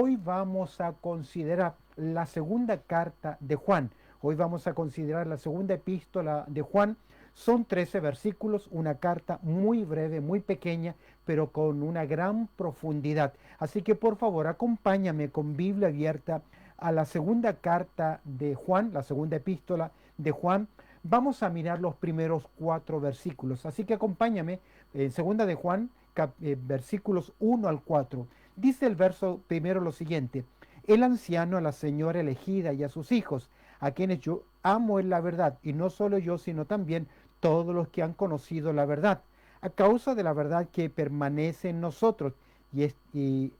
Hoy vamos a considerar la segunda carta de Juan. Hoy vamos a considerar la segunda epístola de Juan. Son 13 versículos, una carta muy breve, muy pequeña, pero con una gran profundidad. Así que por favor, acompáñame con Biblia abierta a la segunda carta de Juan, la segunda epístola de Juan. Vamos a mirar los primeros 4 versículos. Así que acompáñame en segunda de Juan, versículos 1 al 4. Dice el verso primero lo siguiente: el anciano a la señora elegida y a sus hijos, a quienes yo amo en la verdad, y no solo yo, sino también todos los que han conocido la verdad, a causa de la verdad que permanece en nosotros y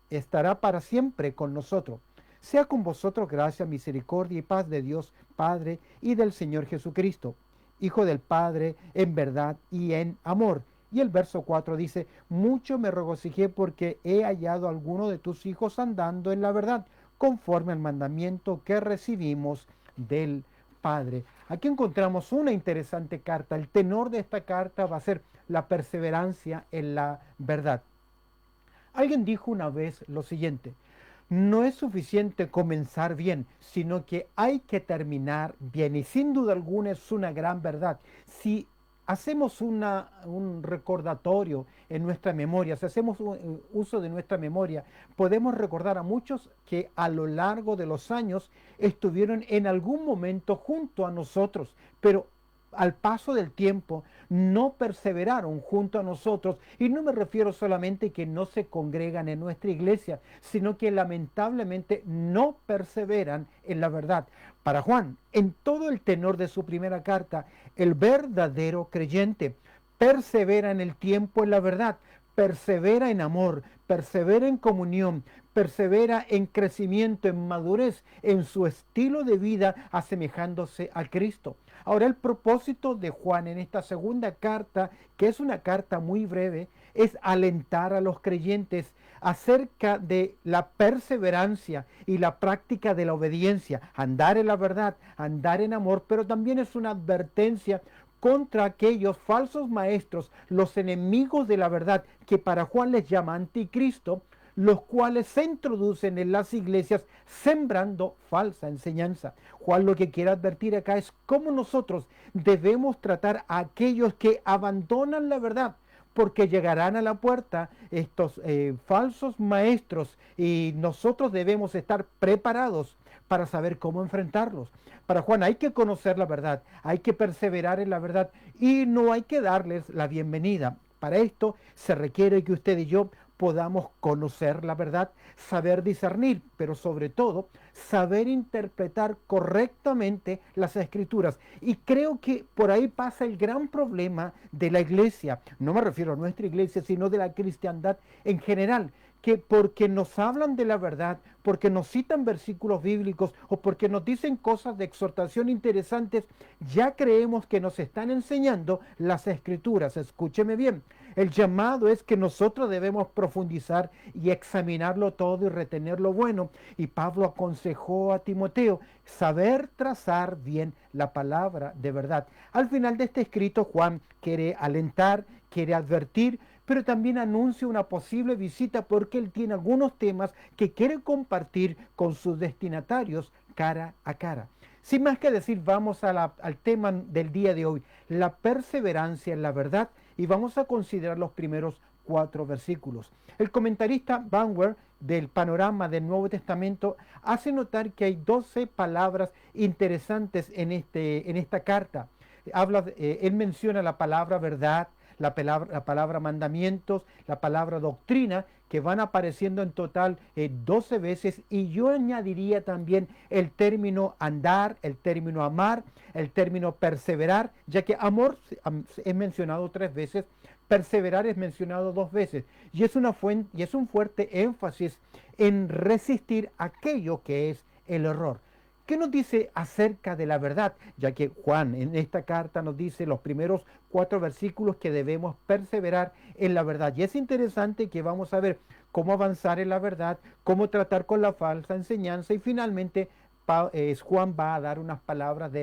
estará para siempre con nosotros. Sea con vosotros gracia, misericordia y paz de Dios Padre y del Señor Jesucristo, Hijo del Padre, en verdad y en amor. Y el verso 4 dice: mucho me regocijé porque he hallado a alguno de tus hijos andando en la verdad, conforme al mandamiento que recibimos del Padre. Aquí encontramos una interesante carta. El tenor de esta carta va a ser la perseverancia en la verdad. Alguien dijo una vez lo siguiente: no es suficiente comenzar bien, sino que hay que terminar bien. Y sin duda alguna es una gran verdad. Si hacemos un recordatorio en nuestra memoria, si hacemos uso de nuestra memoria, podemos recordar a muchos que a lo largo de los años estuvieron en algún momento junto a nosotros, pero al paso del tiempo no perseveraron junto a nosotros, y no me refiero solamente que no se congregan en nuestra iglesia, sino que lamentablemente no perseveran en la verdad. Para Juan, en todo el tenor de su primera carta, el verdadero creyente persevera en el tiempo en la verdad, persevera en amor, persevera en comunión, persevera en crecimiento, en madurez, en su estilo de vida, asemejándose a Cristo. Ahora, el propósito de Juan en esta segunda carta, que es una carta muy breve, es alentar a los creyentes acerca de la perseverancia y la práctica de la obediencia, andar en la verdad, andar en amor, pero también es una advertencia contra aquellos falsos maestros, los enemigos de la verdad, que para Juan les llama anticristo, los cuales se introducen en las iglesias sembrando falsa enseñanza. Juan lo que quiere advertir acá es cómo nosotros debemos tratar a aquellos que abandonan la verdad, porque llegarán a la puerta estos falsos maestros, y nosotros debemos estar preparados para saber cómo enfrentarlos. Para Juan hay que conocer la verdad, hay que perseverar en la verdad y no hay que darles la bienvenida. Para esto se requiere que usted y yo podamos conocer la verdad, saber discernir, pero sobre todo saber interpretar correctamente las escrituras. Y creo que por ahí pasa el gran problema de la iglesia. No me refiero a nuestra iglesia, sino de la cristiandad en general, que porque nos hablan de la verdad, porque nos citan versículos bíblicos o porque nos dicen cosas de exhortación interesantes, ya creemos que nos están enseñando las escrituras. Escúcheme bien, el llamado es que nosotros debemos profundizar y examinarlo todo y retener lo bueno. Y Pablo aconsejó a Timoteo saber trazar bien la palabra de verdad. Al final de este escrito, Juan quiere alentar, quiere advertir, pero también anuncia una posible visita, porque él tiene algunos temas que quiere compartir con sus destinatarios cara a cara. Sin más que decir, vamos al tema del día de hoy: la perseverancia en la verdad, y vamos a considerar los primeros 4 versículos. El comentarista Banwer, del Panorama del Nuevo Testamento, hace notar que hay 12 palabras interesantes en esta carta. Él menciona la palabra verdad, la palabra mandamientos, la palabra doctrina, que van apareciendo en total 12 veces, y yo añadiría también el término andar, el término amar, el término perseverar, ya que amor es mencionado 3 veces, perseverar es mencionado 2 veces, y es un fuerte énfasis en resistir aquello que es el error. ¿Qué nos dice acerca de la verdad? Ya que Juan en esta carta nos dice los primeros 4 versículos que debemos perseverar en la verdad. Y es interesante que vamos a ver cómo avanzar en la verdad, cómo tratar con la falsa enseñanza, y finalmente Juan va a dar unas palabras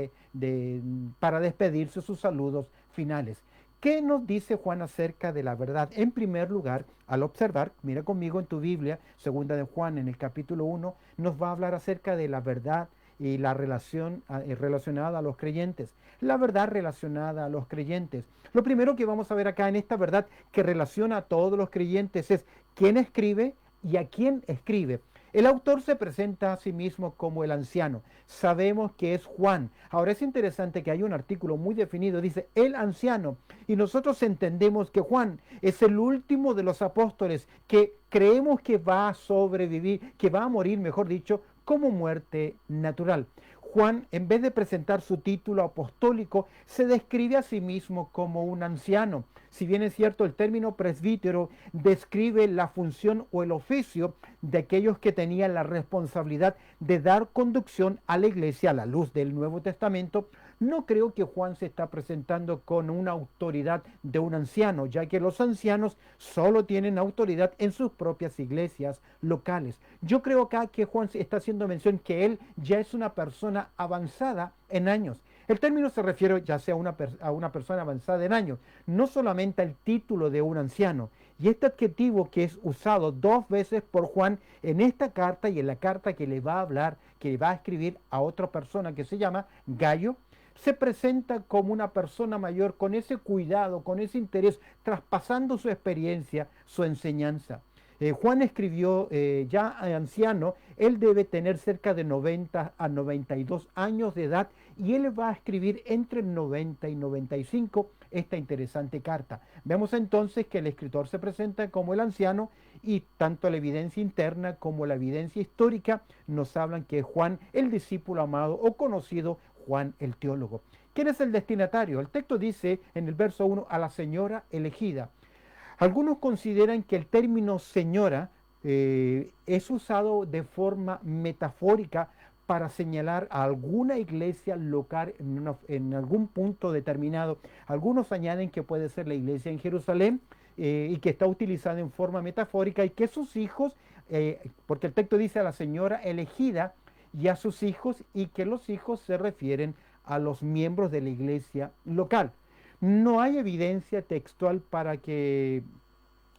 para despedirse, sus saludos finales. ¿Qué nos dice Juan acerca de la verdad? En primer lugar, al observar, mira conmigo en tu Biblia, segunda de Juan, en el capítulo 1, nos va a hablar acerca de la verdad y la relación relacionada a los creyentes. La verdad relacionada a los creyentes. Lo primero que vamos a ver acá en esta verdad que relaciona a todos los creyentes es quién escribe y a quién escribe. El autor se presenta a sí mismo como el anciano. Sabemos que es Juan. Ahora es interesante que hay un artículo muy definido, dice el anciano. Y nosotros entendemos que Juan es el último de los apóstoles que creemos que va a sobrevivir, que va a morir, mejor dicho, como muerte natural. Juan, en vez de presentar su título apostólico, se describe a sí mismo como un anciano. Si bien es cierto, el término presbítero describe la función o el oficio de aquellos que tenían la responsabilidad de dar conducción a la iglesia a la luz del Nuevo Testamento, no creo que Juan se está presentando con una autoridad de un anciano, ya que los ancianos solo tienen autoridad en sus propias iglesias locales. Yo creo acá que Juan está haciendo mención que él ya es una persona avanzada en años. El término se refiere ya sea a una persona avanzada en años, no solamente al título de un anciano. Y este adjetivo que es usado dos veces por Juan en esta carta y en la carta que le va a hablar, que va a escribir a otra persona que se llama Gallo, se presenta como una persona mayor con ese cuidado, con ese interés, traspasando su experiencia, su enseñanza. Juan escribió ya anciano, él debe tener cerca de 90 a 92 años de edad y él va a escribir entre 90 y 95 esta interesante carta. Vemos entonces que el escritor se presenta como el anciano y tanto la evidencia interna como la evidencia histórica nos hablan que Juan, el discípulo amado o conocido Juan el teólogo. ¿Quién es el destinatario? El texto dice en el verso 1 a la señora elegida. Algunos consideran que el término señora es usado de forma metafórica para señalar a alguna iglesia local en algún punto determinado. Algunos añaden que puede ser la iglesia en Jerusalén y que está utilizada en forma metafórica y que sus hijos, porque el texto dice a la señora elegida y a sus hijos y que los hijos se refieren a los miembros de la iglesia local. No hay evidencia textual para que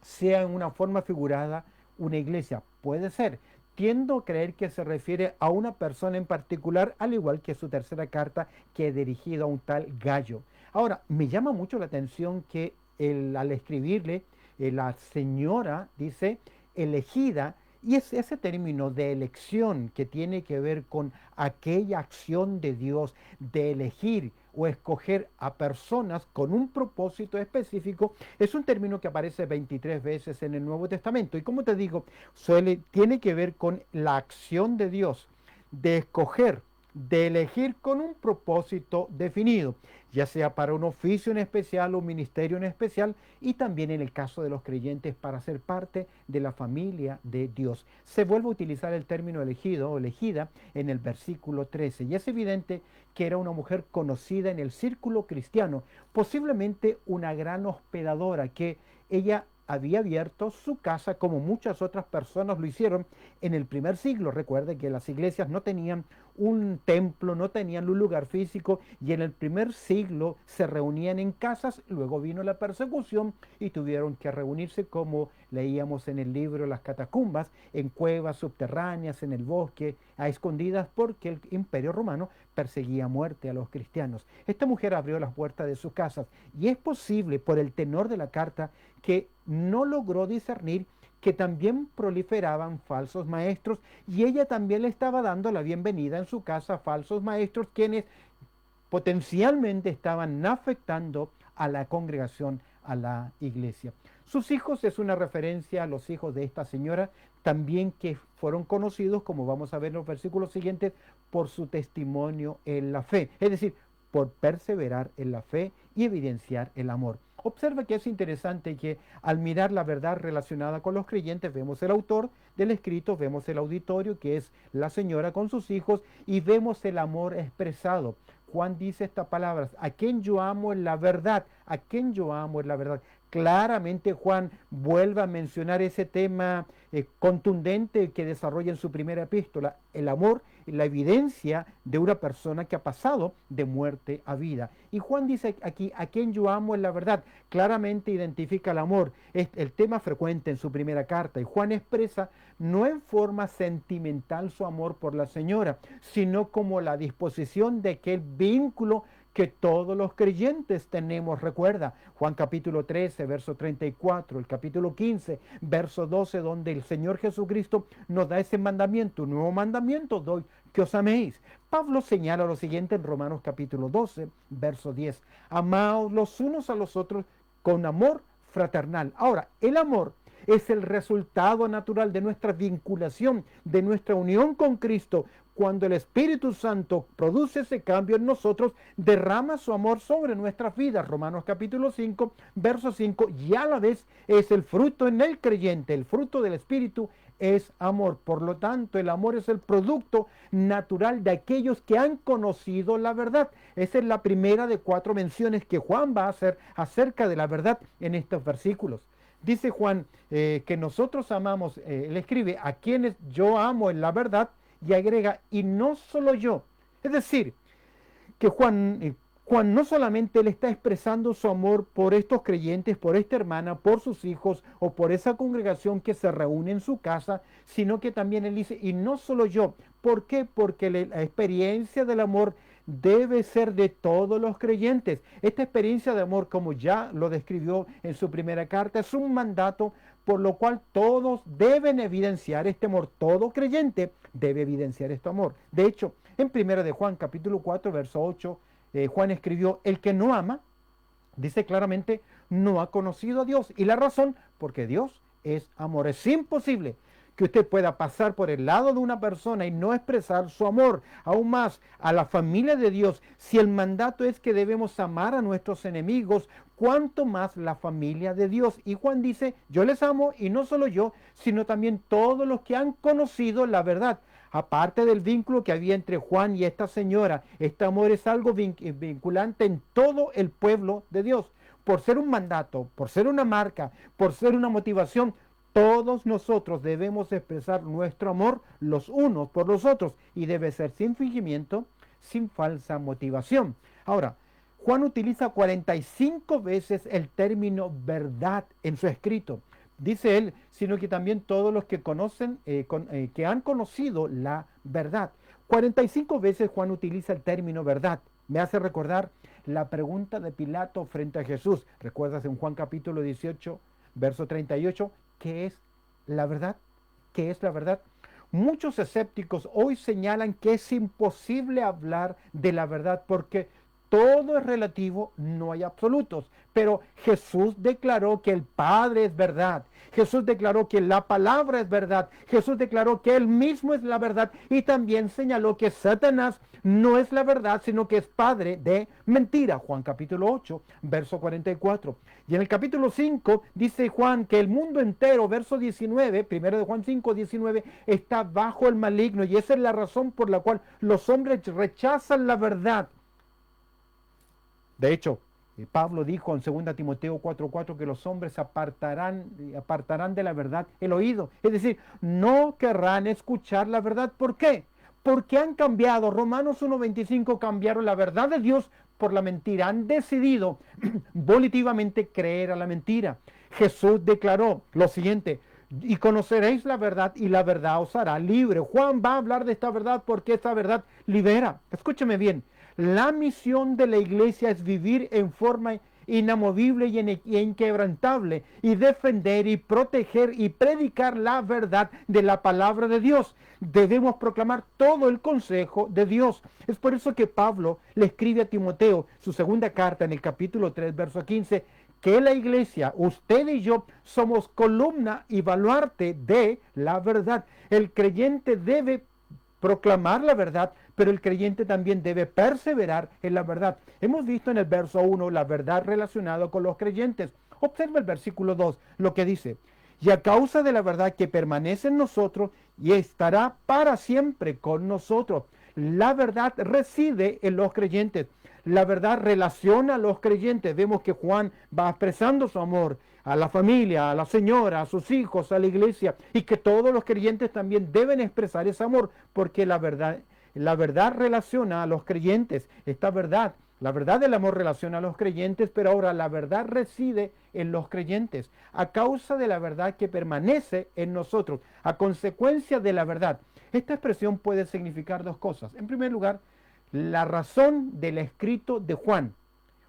sea en una forma figurada una iglesia. Puede ser. Tiendo a creer que se refiere a una persona en particular, al igual que su tercera carta que es dirigida a un tal Gallo. Ahora, me llama mucho la atención que al escribirle, la señora dice elegida, y es ese término de elección que tiene que ver con aquella acción de Dios de elegir o escoger a personas con un propósito específico, es un término que aparece 23 veces en el Nuevo Testamento. Y como te digo, tiene que ver con la acción de Dios de escoger, de elegir con un propósito definido, ya sea para un oficio en especial o un ministerio en especial, y también en el caso de los creyentes para ser parte de la familia de Dios. Se vuelve a utilizar el término elegido o elegida en el versículo 13, y es evidente que era una mujer conocida en el círculo cristiano, posiblemente una gran hospedadora, que ella había abierto su casa como muchas otras personas lo hicieron en el primer siglo. Recuerde que las iglesias no tenían un templo, no tenían un lugar físico y en el primer siglo se reunían en casas, luego vino la persecución y tuvieron que reunirse como leíamos en el libro Las Catacumbas, en cuevas subterráneas, en el bosque, a escondidas porque el imperio romano perseguía a muerte a los cristianos. Esta mujer abrió las puertas de sus casas y es posible por el tenor de la carta que no logró discernir que también proliferaban falsos maestros y ella también le estaba dando la bienvenida en su casa a falsos maestros quienes potencialmente estaban afectando a la congregación, a la iglesia. Sus hijos es una referencia a los hijos de esta señora, también que fueron conocidos, como vamos a ver en los versículos siguientes, por su testimonio en la fe, es decir, por perseverar en la fe y evidenciar el amor. Observa que es interesante que al mirar la verdad relacionada con los creyentes, vemos el autor del escrito, vemos el auditorio, que es la señora con sus hijos, y vemos el amor expresado. Juan dice estas palabras: a quien yo amo en la verdad, a quien yo amo en la verdad. Claramente Juan vuelve a mencionar ese tema contundente que desarrolla en su primera epístola. El amor la evidencia de una persona que ha pasado de muerte a vida. Y Juan dice aquí, a quien yo amo en la verdad, claramente identifica el amor. Es el tema frecuente en su primera carta. Y Juan expresa no en forma sentimental su amor por la señora, sino como la disposición de aquel vínculo que todos los creyentes tenemos. Recuerda, Juan capítulo 13, verso 34, el capítulo 15, verso 12, donde el Señor Jesucristo nos da ese mandamiento, un nuevo mandamiento doy, que os améis. Pablo señala lo siguiente en Romanos capítulo 12, verso 10, amaos los unos a los otros con amor fraternal. Ahora, el amor es el resultado natural de nuestra vinculación, de nuestra unión con Cristo. Cuando el Espíritu Santo produce ese cambio en nosotros, derrama su amor sobre nuestras vidas. Romanos capítulo 5, verso 5, y a la vez es el fruto en el creyente. El fruto del Espíritu es amor. Por lo tanto, el amor es el producto natural de aquellos que han conocido la verdad. Esa es la primera de 4 menciones que Juan va a hacer acerca de la verdad en estos versículos. Dice Juan que nosotros amamos, él escribe, a quienes yo amo en la verdad, y agrega, y no solo yo. Es decir, que Juan no solamente él está expresando su amor por estos creyentes, por esta hermana, por sus hijos o por esa congregación que se reúne en su casa, sino que también él dice, y no solo yo. ¿Por qué? Porque la experiencia del amor debe ser de todos los creyentes. Esta experiencia de amor, como ya lo describió en su primera carta, es un mandato por lo cual todos deben evidenciar este amor. Todo creyente debe evidenciar este amor. De hecho, en 1 de Juan, capítulo 4, verso 8, Juan escribió, el que no ama, dice claramente, no ha conocido a Dios. Y la razón, porque Dios es amor. Es imposible que usted pueda pasar por el lado de una persona y no expresar su amor, aún más a la familia de Dios. Si el mandato es que debemos amar a nuestros enemigos, cuánto más la familia de Dios. Y Juan dice, yo les amo, y no solo yo, sino también todos los que han conocido la verdad. Aparte del vínculo que había entre Juan y esta señora, este amor es algo vinculante en todo el pueblo de Dios. Por ser un mandato, por ser una marca, por ser una motivación, todos nosotros debemos expresar nuestro amor los unos por los otros, y debe ser sin fingimiento, sin falsa motivación. Ahora, Juan utiliza 45 veces el término verdad en su escrito. Dice él, sino que también todos los que conocen, que han conocido la verdad. 45 veces Juan utiliza el término verdad. Me hace recordar la pregunta de Pilato frente a Jesús. ¿Recuerdas en Juan capítulo 18, verso 38? ¿Qué es la verdad? ¿Qué es la verdad? Muchos escépticos hoy señalan que es imposible hablar de la verdad porque todo es relativo, no hay absolutos. Pero Jesús declaró que el Padre es verdad. Jesús declaró que la palabra es verdad. Jesús declaró que Él mismo es la verdad. Y también señaló que Satanás no es la verdad, sino que es padre de mentira. Juan capítulo 8, verso 44. Y en el capítulo 5 dice Juan que el mundo entero, verso 19, primero de Juan 5, 19, está bajo el maligno. Y esa es la razón por la cual los hombres rechazan la verdad. De hecho, Pablo dijo en 2 Timoteo 4:4 que los hombres apartarán de la verdad el oído. Es decir, no querrán escuchar la verdad. ¿Por qué? Porque han cambiado. Romanos 1:25 cambiaron la verdad de Dios por la mentira. Han decidido volitivamente creer a la mentira. Jesús declaró lo siguiente: y conoceréis la verdad y la verdad os hará libre. Juan va a hablar de esta verdad porque esta verdad libera. Escúcheme bien. La misión de la iglesia es vivir en forma inamovible y inquebrantable y defender y proteger y predicar la verdad de la palabra de Dios. Debemos proclamar todo el consejo de Dios. Es por eso que Pablo le escribe a Timoteo, su segunda carta en el capítulo 3, verso 15, que la iglesia, usted y yo, somos columna y baluarte de la verdad. El creyente debe proclamar la verdad, pero el creyente también debe perseverar en la verdad. Hemos visto en el verso 1 la verdad relacionada con los creyentes. Observa el versículo 2, lo que dice: y a causa de la verdad que permanece en nosotros y estará para siempre con nosotros. La verdad reside en los creyentes. La verdad relaciona a los creyentes. Vemos que Juan va expresando su amor a la familia, a la señora, a sus hijos, a la iglesia, y que todos los creyentes también deben expresar ese amor, porque la verdad La verdad relaciona a los creyentes. Esta verdad, la verdad del amor relaciona a los creyentes, pero ahora la verdad reside en los creyentes. A causa de la verdad que permanece en nosotros, a consecuencia de la verdad. Esta expresión puede significar dos cosas. En primer lugar, la razón del escrito de Juan,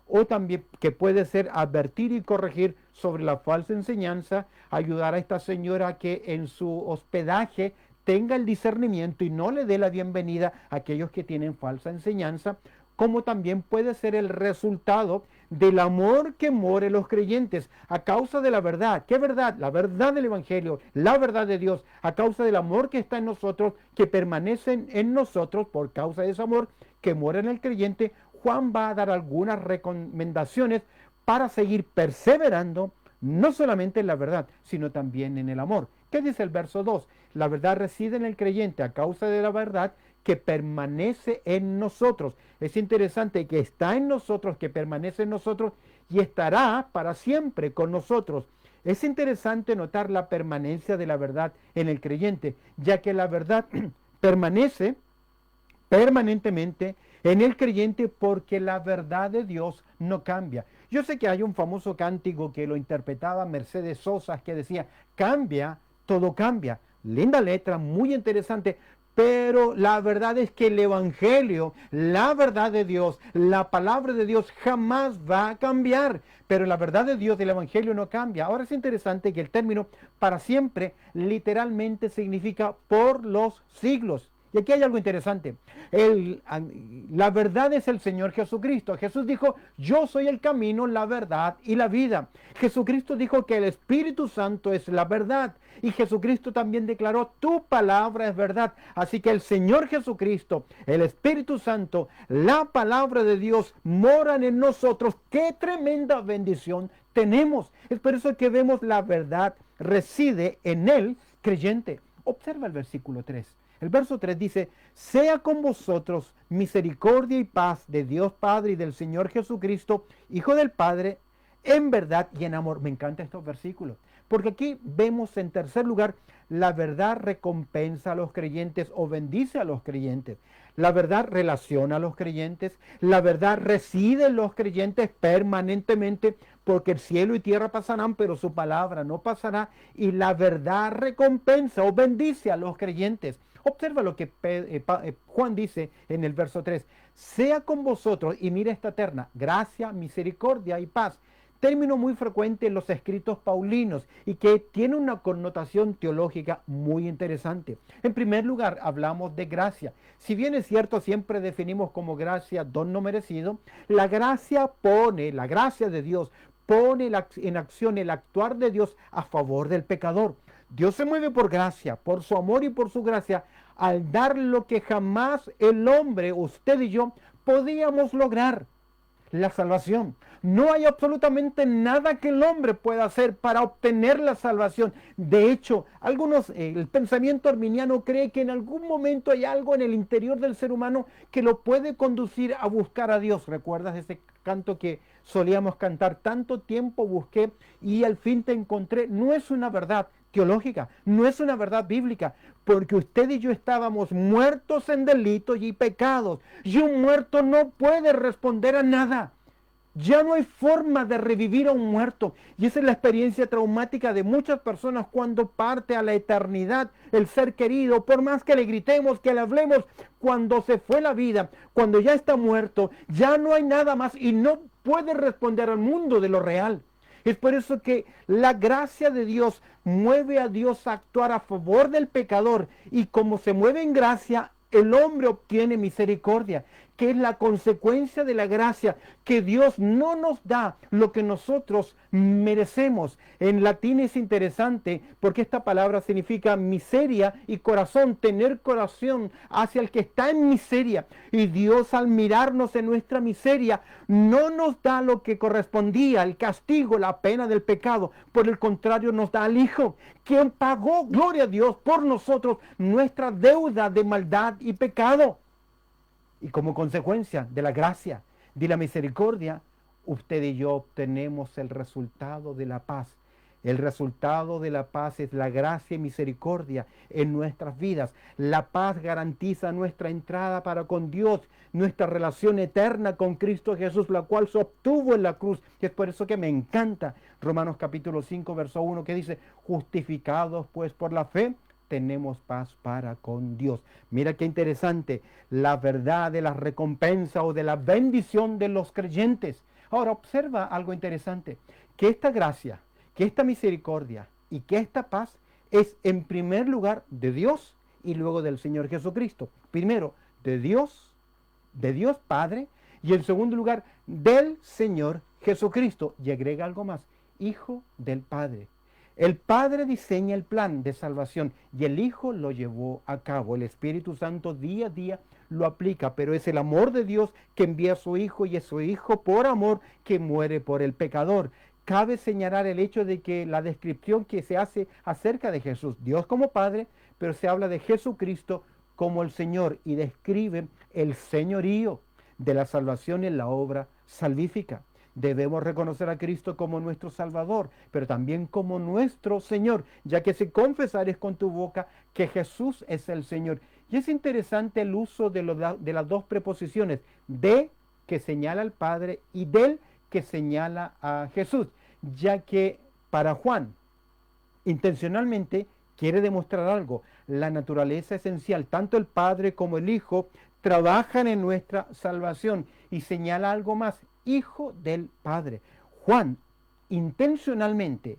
o también que puede ser advertir y corregir sobre la falsa enseñanza, ayudar a esta señora a que en su hospedaje tenga el discernimiento y no le dé la bienvenida a aquellos que tienen falsa enseñanza, como también puede ser el resultado del amor que mora en los creyentes a causa de la verdad. ¿Qué verdad? La verdad del Evangelio, la verdad de Dios, a causa del amor que está en nosotros, que permanece en nosotros por causa de ese amor que mora en el creyente. Juan va a dar algunas recomendaciones para seguir perseverando, no solamente en la verdad, sino también en el amor. ¿Qué dice el verso 2? La verdad reside en el creyente a causa de la verdad que permanece en nosotros. Es interesante que está en nosotros, que permanece en nosotros y estará para siempre con nosotros. Es interesante notar la permanencia de la verdad en el creyente, ya que la verdad permanece permanentemente en el creyente porque la verdad de Dios no cambia. Yo sé que hay un famoso cántico que lo interpretaba Mercedes Sosa que decía, cambia, todo cambia. Linda letra, muy interesante, pero la verdad es que el Evangelio, la verdad de Dios, la palabra de Dios jamás va a cambiar. Pero la verdad de Dios del Evangelio no cambia. Ahora es interesante que el término para siempre literalmente significa por los siglos. Y aquí hay algo interesante. La verdad es el Señor Jesucristo. Jesús dijo, yo soy el camino, la verdad y la vida. Jesucristo dijo que el Espíritu Santo es la verdad. Y Jesucristo también declaró, tu palabra es verdad. Así que el Señor Jesucristo, el Espíritu Santo, la palabra de Dios moran en nosotros. ¡Qué tremenda bendición tenemos! Es por eso que vemos la verdad reside en el creyente. Observa el versículo 3. El verso 3 dice, sea con vosotros misericordia y paz de Dios Padre y del Señor Jesucristo, Hijo del Padre, en verdad y en amor. Me encantan estos versículos, porque aquí vemos en tercer lugar, la verdad recompensa a los creyentes o bendice a los creyentes. La verdad relaciona a los creyentes, la verdad reside en los creyentes permanentemente, porque el cielo y tierra pasarán, pero su palabra no pasará, y la verdad recompensa o bendice a los creyentes. Observa lo que Juan dice en el verso 3. Sea con vosotros, y mira esta terna, gracia, misericordia y paz. Término muy frecuente en los escritos paulinos y que tiene una connotación teológica muy interesante. En primer lugar, hablamos de gracia. Si bien es cierto, siempre definimos como gracia don no merecido, la gracia de Dios pone en acción el actuar de Dios a favor del pecador. Dios se mueve por gracia, por su amor y por su gracia, al dar lo que jamás el hombre, usted y yo, podíamos lograr, la salvación. No hay absolutamente nada que el hombre pueda hacer para obtener la salvación. De hecho, el pensamiento arminiano cree que en algún momento hay algo en el interior del ser humano que lo puede conducir a buscar a Dios. ¿Recuerdas ese canto que solíamos cantar? Tanto tiempo busqué y al fin te encontré. No es una verdad teológica, no es una verdad bíblica, porque usted y yo estábamos muertos en delitos y pecados, y un muerto no puede responder a nada. Ya no hay forma de revivir a un muerto, y esa es la experiencia traumática de muchas personas cuando parte a la eternidad el ser querido, por más que le gritemos, que le hablemos, cuando se fue la vida, cuando ya está muerto, ya no hay nada más y no puede responder al mundo de lo real. Es por eso que la gracia de Dios mueve a Dios a actuar a favor del pecador, y como se mueve en gracia, el hombre obtiene misericordia, que es la consecuencia de la gracia, que Dios no nos da lo que nosotros merecemos. En latín es interesante porque esta palabra significa miseria y corazón, tener corazón hacia el que está en miseria. Y Dios, al mirarnos en nuestra miseria, no nos da lo que correspondía, el castigo, la pena del pecado. Por el contrario, nos da al Hijo, quien pagó, gloria a Dios, por nosotros nuestra deuda de maldad y pecado. Y como consecuencia de la gracia, de la misericordia, usted y yo obtenemos el resultado de la paz. El resultado de la paz es la gracia y misericordia en nuestras vidas. La paz garantiza nuestra entrada para con Dios, nuestra relación eterna con Cristo Jesús, la cual se obtuvo en la cruz. Y es por eso que me encanta Romanos capítulo 5, verso 1, que dice, justificados pues por la fe, tenemos paz para con Dios. Mira qué interesante, la verdad de la recompensa o de la bendición de los creyentes. Ahora observa algo interesante, que esta gracia, que esta misericordia y que esta paz es en primer lugar de Dios y luego del Señor Jesucristo. Primero, de Dios Padre, y en segundo lugar, del Señor Jesucristo. Y agrega algo más, Hijo del Padre. El Padre diseña el plan de salvación y el Hijo lo llevó a cabo. El Espíritu Santo día a día lo aplica, pero es el amor de Dios que envía a su Hijo y es su Hijo por amor que muere por el pecador. Cabe señalar el hecho de que la descripción que se hace acerca de Jesús, Dios como Padre, pero se habla de Jesucristo como el Señor y describe el señorío de la salvación en la obra salvífica. Debemos reconocer a Cristo como nuestro Salvador, pero también como nuestro Señor, ya que si confesares con tu boca que Jesús es el Señor. Y es interesante el uso de las dos preposiciones, de que señala al Padre y del que señala a Jesús, ya que para Juan, intencionalmente quiere demostrar algo. La naturaleza esencial, tanto el Padre como el Hijo, trabajan en nuestra salvación y señala algo más, Hijo del Padre. Juan, intencionalmente,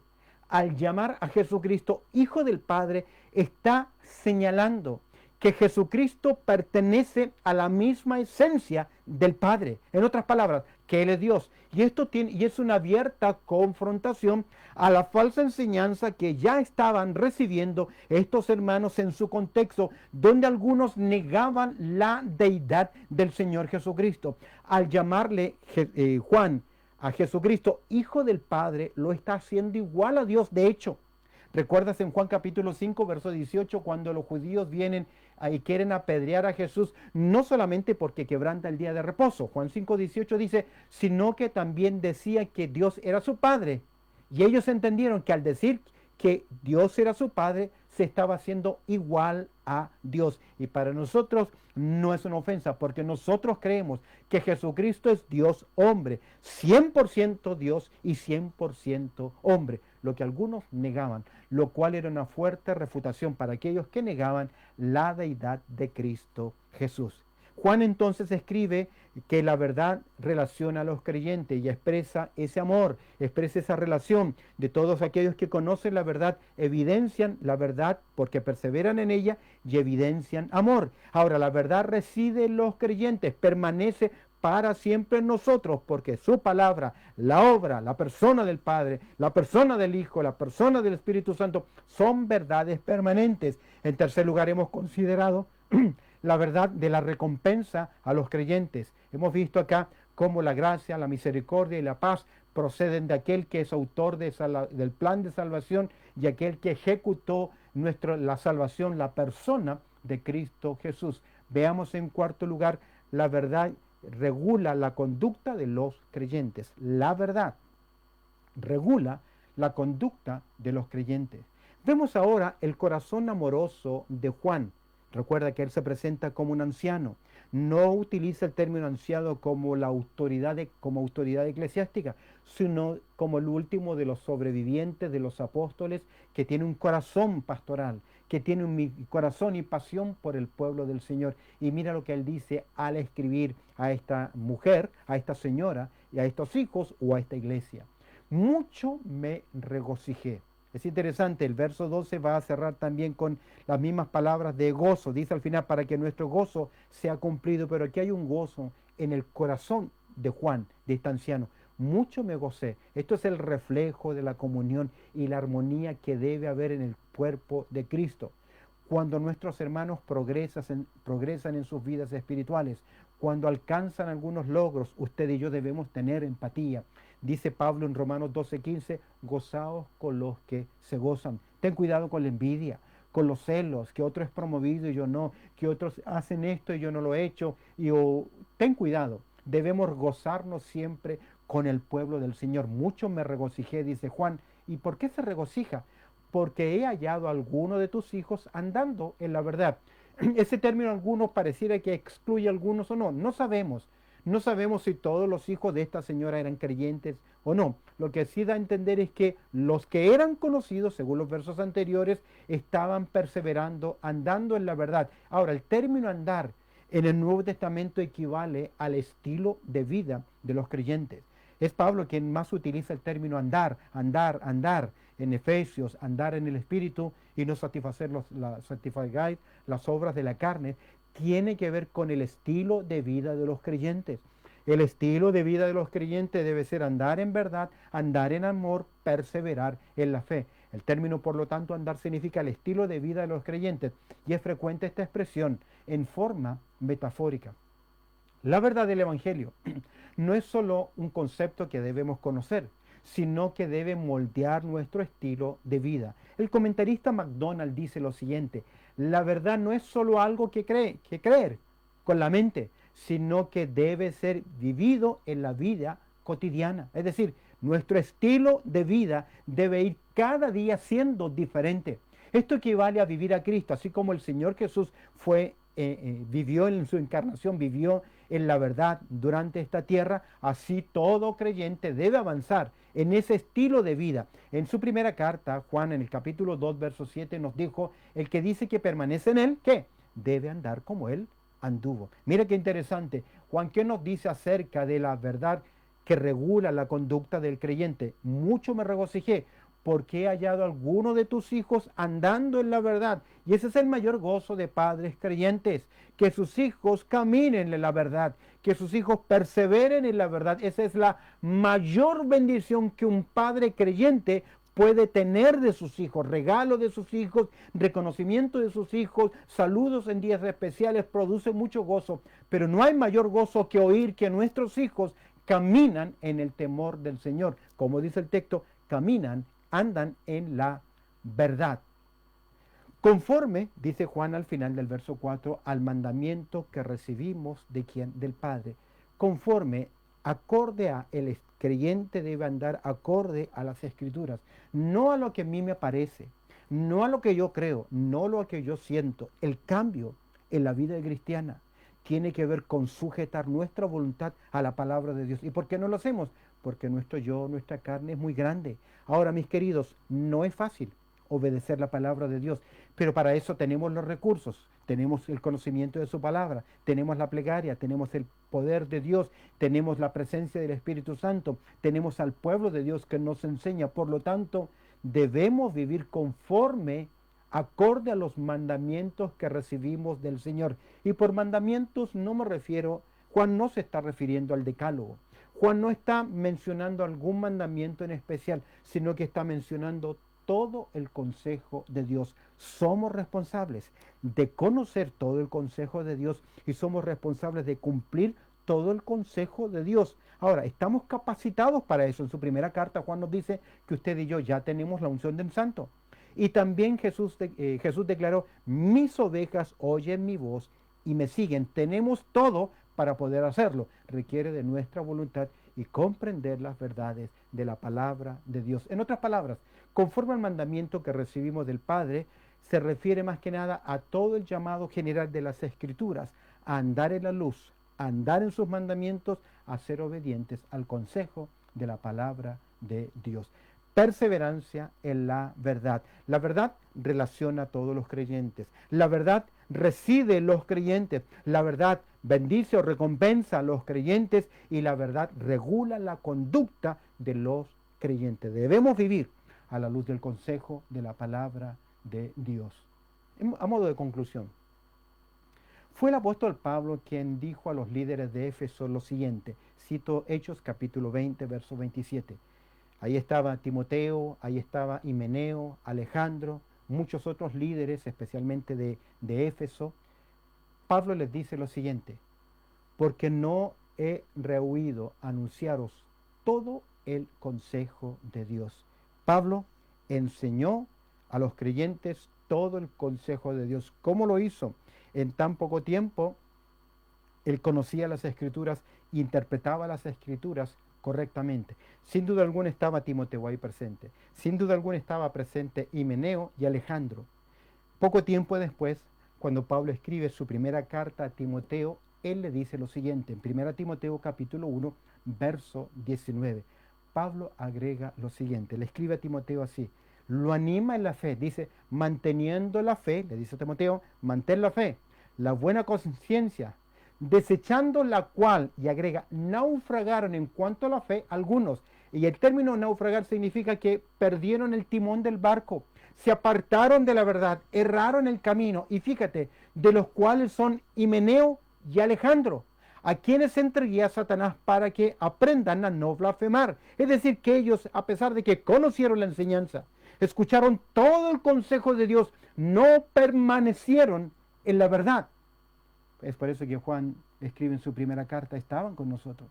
al llamar a Jesucristo Hijo del Padre, está señalando que Jesucristo pertenece a la misma esencia del Padre. En otras palabras, que Él es Dios. Y esto es una abierta confrontación a la falsa enseñanza que ya estaban recibiendo estos hermanos en su contexto, donde algunos negaban la deidad del Señor Jesucristo. Al llamarle Juan a Jesucristo Hijo del Padre, lo está haciendo igual a Dios. De hecho, ¿recuerdas en Juan capítulo 5, verso 18, cuando los judíos vienen y quieren apedrear a Jesús, no solamente porque quebranta el día de reposo? Juan 5, 18 dice, sino que también decía que Dios era su Padre. Y ellos entendieron que al decir que Dios era su Padre, se estaba haciendo igual a Dios. Y para nosotros no es una ofensa, porque nosotros creemos que Jesucristo es Dios hombre, 100% Dios y 100% hombre, lo que algunos negaban, lo cual era una fuerte refutación para aquellos que negaban la deidad de Cristo Jesús. Juan entonces escribe que la verdad relaciona a los creyentes y expresa ese amor, expresa esa relación de todos aquellos que conocen la verdad, evidencian la verdad porque perseveran en ella y evidencian amor. Ahora, la verdad reside en los creyentes, permanece para siempre en nosotros, porque su palabra, la obra, la persona del Padre, la persona del Hijo, la persona del Espíritu Santo, son verdades permanentes. En tercer lugar, hemos considerado la verdad de la recompensa a los creyentes. Hemos visto acá cómo la gracia, la misericordia y la paz proceden de aquel que es autor del plan de salvación y aquel que ejecutó la salvación, la persona de Cristo Jesús. Veamos en cuarto lugar, la verdad regula la conducta de los creyentes. La verdad regula la conducta de los creyentes. Vemos ahora el corazón amoroso de Juan. Recuerda que él se presenta como un anciano. No utiliza el término anciano como como autoridad eclesiástica, sino como el último de los sobrevivientes de los apóstoles, que tiene un corazón pastoral, que tiene un corazón y pasión por el pueblo del Señor. Y mira lo que él dice al escribir a esta mujer, a esta señora, y a estos hijos o a esta iglesia. Mucho me regocijé. Es interesante, el verso 12 va a cerrar también con las mismas palabras de gozo. Dice al final, para que nuestro gozo sea cumplido, pero aquí hay un gozo en el corazón de Juan, de este anciano. Mucho me gocé. Esto es el reflejo de la comunión y la armonía que debe haber en el cuerpo de Cristo. Cuando nuestros hermanos progresan en sus vidas espirituales, cuando alcanzan algunos logros, usted y yo debemos tener empatía. Dice Pablo en Romanos 12:15, gozaos con los que se gozan. Ten cuidado con la envidia, con los celos, que otro es promovido y yo no, que otros hacen esto y yo no lo he hecho. Ten cuidado, debemos gozarnos siempre con el pueblo del Señor. Mucho me regocijé, dice Juan, ¿Y por qué se regocija? Porque he hallado a alguno de tus hijos andando en la verdad. Ese término algunos pareciera que excluye a algunos o no. No sabemos. No sabemos si todos los hijos de esta señora eran creyentes o no. Lo que sí da a entender es que los que eran conocidos, según los versos anteriores, estaban perseverando, andando en la verdad. Ahora, el término andar en el Nuevo Testamento equivale al estilo de vida de los creyentes. Es Pablo quien más utiliza el término andar, andar, andar en Efesios, andar en el Espíritu y no satisfacer las obras de la carne. Tiene que ver con el estilo de vida de los creyentes. El estilo de vida de los creyentes debe ser andar en verdad, andar en amor, perseverar en la fe. El término, por lo tanto, andar significa el estilo de vida de los creyentes y es frecuente esta expresión en forma metafórica. La verdad del Evangelio no es solo un concepto que debemos conocer, sino que debe moldear nuestro estilo de vida. El comentarista MacDonald dice lo siguiente: la verdad no es solo algo que creer con la mente, sino que debe ser vivido en la vida cotidiana. Es decir, nuestro estilo de vida debe ir cada día siendo diferente. Esto equivale a vivir a Cristo, así como el Señor Jesús vivió en su encarnación, vivió en la verdad durante esta tierra, así todo creyente debe avanzar en ese estilo de vida. En su primera carta, Juan, en el capítulo 2, verso 7, nos dijo: el que dice que permanece en él, ¿qué? Debe andar como él anduvo. Mira qué interesante. Juan, ¿qué nos dice acerca de la verdad que regula la conducta del creyente? Mucho me regocijé porque he hallado a alguno de tus hijos andando en la verdad. Y ese es el mayor gozo de padres creyentes, que sus hijos caminen en la verdad, que sus hijos perseveren en la verdad. Esa es la mayor bendición que un padre creyente puede tener de sus hijos, regalo de sus hijos, reconocimiento de sus hijos, saludos en días especiales, produce mucho gozo. Pero no hay mayor gozo que oír que nuestros hijos caminan en el temor del Señor. Como dice el texto, caminan, andan en la verdad. Conforme, dice Juan al final del verso 4, al mandamiento que recibimos de quién, del Padre. Conforme, acorde a el creyente debe andar acorde a las Escrituras, no a lo que a mí me parece, no a lo que yo creo, no a lo que yo siento. El cambio en la vida cristiana tiene que ver con sujetar nuestra voluntad a la palabra de Dios. ¿Y por qué no lo hacemos? Porque nuestro yo, nuestra carne es muy grande. Ahora, mis queridos, no es fácil obedecer la palabra de Dios, pero para eso tenemos los recursos, tenemos el conocimiento de su palabra, tenemos la plegaria, tenemos el poder de Dios, tenemos la presencia del Espíritu Santo, tenemos al pueblo de Dios que nos enseña. Por lo tanto, debemos vivir conforme, acorde a los mandamientos que recibimos del Señor. Y por mandamientos no me refiero, Juan no se está refiriendo al decálogo. Juan no está mencionando algún mandamiento en especial, sino que está mencionando todo el consejo de Dios. Somos responsables de conocer todo el consejo de Dios y somos responsables de cumplir todo el consejo de Dios. Ahora, estamos capacitados para eso. En su primera carta, Juan nos dice que usted y yo ya tenemos la unción del Santo. Y también Jesús declaró: mis ovejas oyen mi voz y me siguen. Tenemos todo para poder hacerlo. Requiere de nuestra voluntad y comprender las verdades de la palabra de Dios. En otras palabras, conforme al mandamiento que recibimos del Padre, se refiere más que nada a todo el llamado general de las Escrituras, a andar en la luz, a andar en sus mandamientos, a ser obedientes al consejo de la palabra de Dios. Perseverancia en la verdad. La verdad relaciona a todos los creyentes. La verdad reside en los creyentes. La verdad bendice o recompensa a los creyentes y la verdad regula la conducta de los creyentes. Debemos vivir a la luz del consejo de la palabra de Dios. A modo de conclusión, fue el apóstol Pablo quien dijo a los líderes de Éfeso lo siguiente. Cito Hechos capítulo 20, verso 27. Ahí estaba Timoteo, ahí estaba Himeneo, Alejandro, muchos otros líderes, especialmente de Éfeso. Pablo les dice lo siguiente: porque no he rehuido anunciaros todo el consejo de Dios. Pablo enseñó a los creyentes todo el consejo de Dios. ¿Cómo lo hizo? En tan poco tiempo, él conocía las Escrituras, interpretaba las Escrituras correctamente. Sin duda alguna estaba Timoteo ahí presente. Sin duda alguna estaba presente Himeneo y Alejandro. Poco tiempo después, cuando Pablo escribe su primera carta a Timoteo, él le dice lo siguiente, en 1 Timoteo capítulo 1, verso 19. Pablo agrega lo siguiente, le escribe a Timoteo así, lo anima en la fe, dice, manteniendo la fe, le dice a Timoteo, mantén la fe, la buena conciencia, desechando la cual, y agrega, naufragaron en cuanto a la fe algunos. Y el término naufragar significa que perdieron el timón del barco, se apartaron de la verdad, erraron el camino, y fíjate, de los cuales son Himeneo y Alejandro, a quienes entregué a Satanás para que aprendan a no blasfemar. Es decir, que ellos, a pesar de que conocieron la enseñanza, escucharon todo el consejo de Dios, no permanecieron en la verdad. Es por eso que Juan escribe en su primera carta, estaban con nosotros,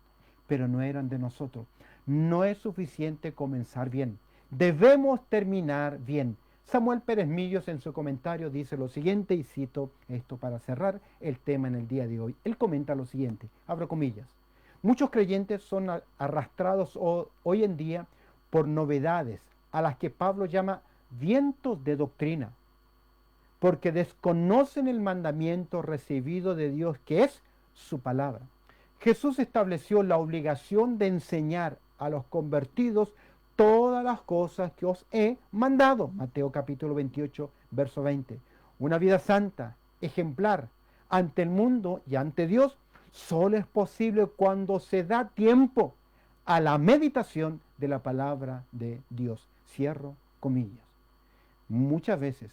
pero no eran de nosotros. No es suficiente comenzar bien, debemos terminar bien. Samuel Pérez Millos en su comentario dice lo siguiente, y cito esto para cerrar el tema en el día de hoy. Él comenta lo siguiente, abro comillas, muchos creyentes son arrastrados hoy en día por novedades a las que Pablo llama vientos de doctrina, porque desconocen el mandamiento recibido de Dios, que es su palabra. Jesús estableció la obligación de enseñar a los convertidos todas las cosas que os he mandado. Mateo capítulo 28, verso 20. Una vida santa, ejemplar, ante el mundo y ante Dios, solo es posible cuando se da tiempo a la meditación de la palabra de Dios. Cierro comillas. Muchas veces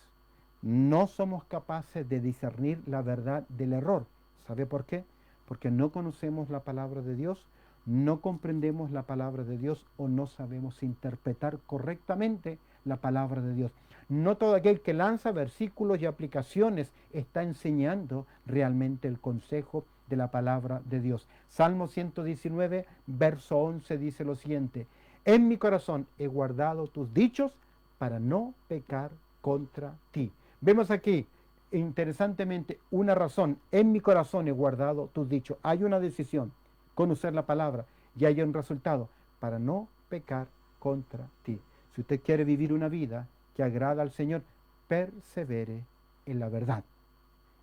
no somos capaces de discernir la verdad del error. ¿Sabe por qué? Porque no conocemos la palabra de Dios, no comprendemos la palabra de Dios o no sabemos interpretar correctamente la palabra de Dios. No todo aquel que lanza versículos y aplicaciones está enseñando realmente el consejo de la palabra de Dios. Salmo 119, verso 11 dice lo siguiente, en mi corazón he guardado tus dichos para no pecar contra ti. Vemos aquí, interesantemente, una razón. En mi corazón he guardado tus dichos. Hay una decisión, conocer la palabra, y hay un resultado, para no pecar contra ti. Si usted quiere vivir una vida que agrada al Señor, persevere en la verdad.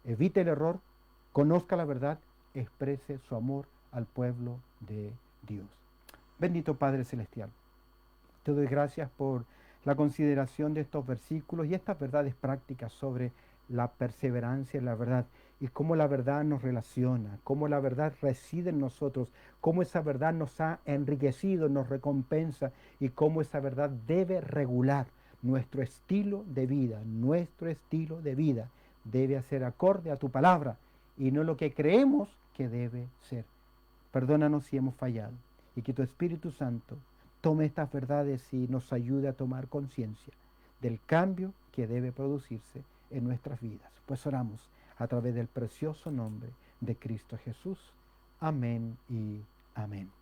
Evite el error, conozca la verdad, exprese su amor al pueblo de Dios. Bendito Padre Celestial, te doy gracias por la consideración de estos versículos y estas verdades prácticas sobre la perseverancia en la verdad y cómo la verdad nos relaciona, cómo la verdad reside en nosotros, cómo esa verdad nos ha enriquecido, nos recompensa y cómo esa verdad debe regular nuestro estilo de vida. Nuestro estilo de vida debe ser acorde a tu palabra y no lo que creemos que debe ser. Perdónanos si hemos fallado y que tu Espíritu Santo tome estas verdades y nos ayude a tomar conciencia del cambio que debe producirse en nuestras vidas. Pues oramos a través del precioso nombre de Cristo Jesús. Amén y amén.